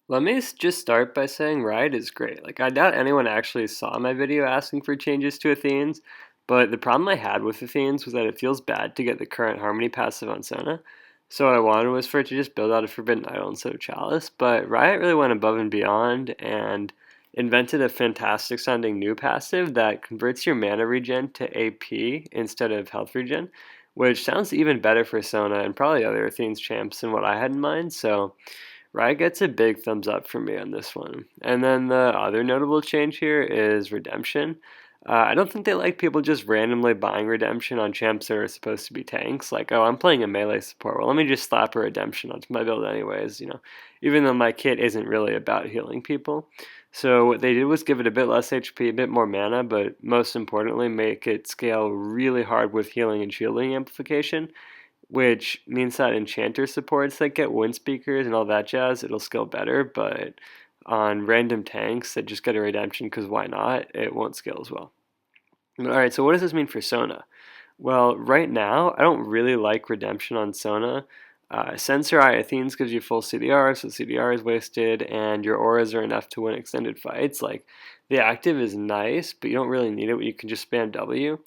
Let me just start by saying Riot is great. Like, I doubt anyone actually saw my video asking for changes to Athene's, but the problem I had with Athene's was that it feels bad to get the current Harmony passive on Sona. So what I wanted was for it to just build out a Forbidden Idol instead of Chalice, but Riot really went above and beyond and invented a fantastic sounding new passive that converts your mana regen to AP instead of health regen, which sounds even better for Sona and probably other Athene's champs than what I had in mind, so Riot gets a big thumbs up from me on this one. And then the other notable change here is Redemption. I don't think they like people just randomly buying Redemption on champs that are supposed to be tanks. Like, oh, I'm playing a melee support. Well, let me just slap a Redemption onto my build anyways, even though my kit isn't really about healing people. So what they did was give it a bit less HP, a bit more mana, but most importantly, make it scale really hard with healing and shielding amplification, which means that enchanter supports that get wind speakers and all that jazz, it'll scale better, but on random tanks that just get a redemption because why not, it won't scale as well. Alright, so what does this mean for Sona? Well, right now, I don't really like redemption on Sona. Sensor Eye Athenes gives you full CDR, so CDR is wasted, and your auras are enough to win extended fights. Like, the active is nice, but you don't really need it. You can just spam W.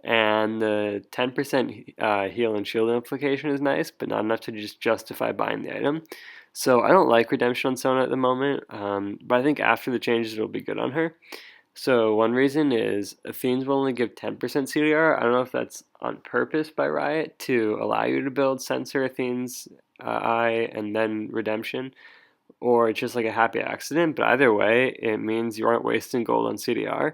And the 10% heal and shield implication is nice, but not enough to just justify buying the item. So I don't like Redemption on Sona at the moment, but I think after the changes it'll be good on her. So one reason is Athenes will only give 10% CDR. I don't know if that's on purpose by Riot to allow you to build Sensor Athenes Eye and then Redemption, or it's just like a happy accident. But either way, it means you aren't wasting gold on CDR.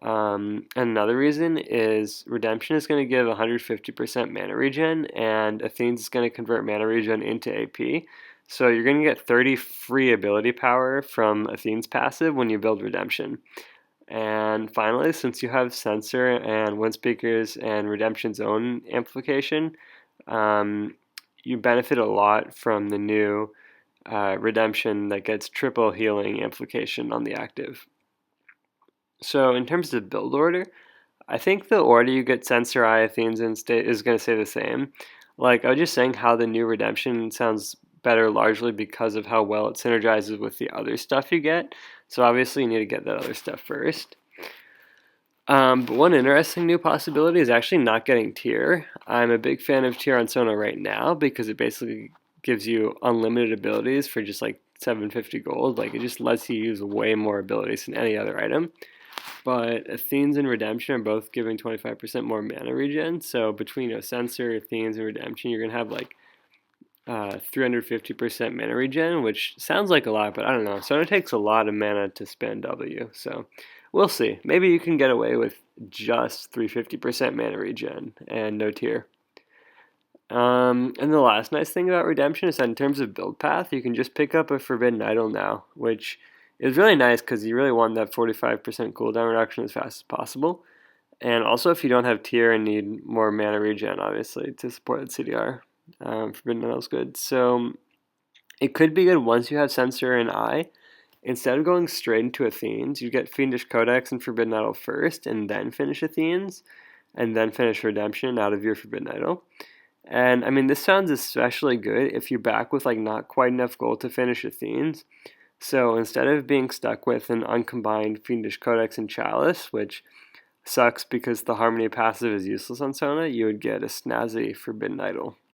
And another reason is Redemption is going to give 150% mana regen, and Athenes is going to convert mana regen into AP. So you're going to get 30 free ability power from Athene's passive when you build Redemption. And finally, since you have Sensor and Wind Speakers and Redemption's own amplification, you benefit a lot from the new Redemption that gets triple healing amplification on the active. So in terms of build order, I think the order you get Sensor Eye Athenes in state is going to stay the same. Like, I was just saying how the new Redemption sounds better largely because of how well it synergizes with the other stuff you get. So obviously you need to get that other stuff first. But one interesting new possibility is actually not getting tier. I'm a big fan of tier on Sona right now because it basically gives you unlimited abilities for just like 750 gold. Like, it just lets you use way more abilities than any other item. But Athenes and Redemption are both giving 25% more mana regen. So between Sensor, Athenes, and Redemption, you're going to have like 350% mana regen, which sounds like a lot, but I don't know. Sona takes a lot of mana to spend W, so we'll see. Maybe you can get away with just 350% mana regen and no tier. And the last nice thing about Redemption is that in terms of build path, you can just pick up a Forbidden Idol now, which is really nice because you really want that 45% cooldown reduction as fast as possible. And also, if you don't have tier and need more mana regen, obviously, to support that CDR, Forbidden Idol's good. So it could be good once you have Sensor and Eye. Instead of going straight into Athenes, you get Fiendish Codex and Forbidden Idol first, and then finish Athenes, and then finish Redemption out of your Forbidden Idol. And I mean, this sounds especially good if you're back with like not quite enough gold to finish Athenes. So instead of being stuck with an uncombined Fiendish Codex and Chalice, which sucks because the Harmony passive is useless on Sona, you would get a snazzy Forbidden Idol.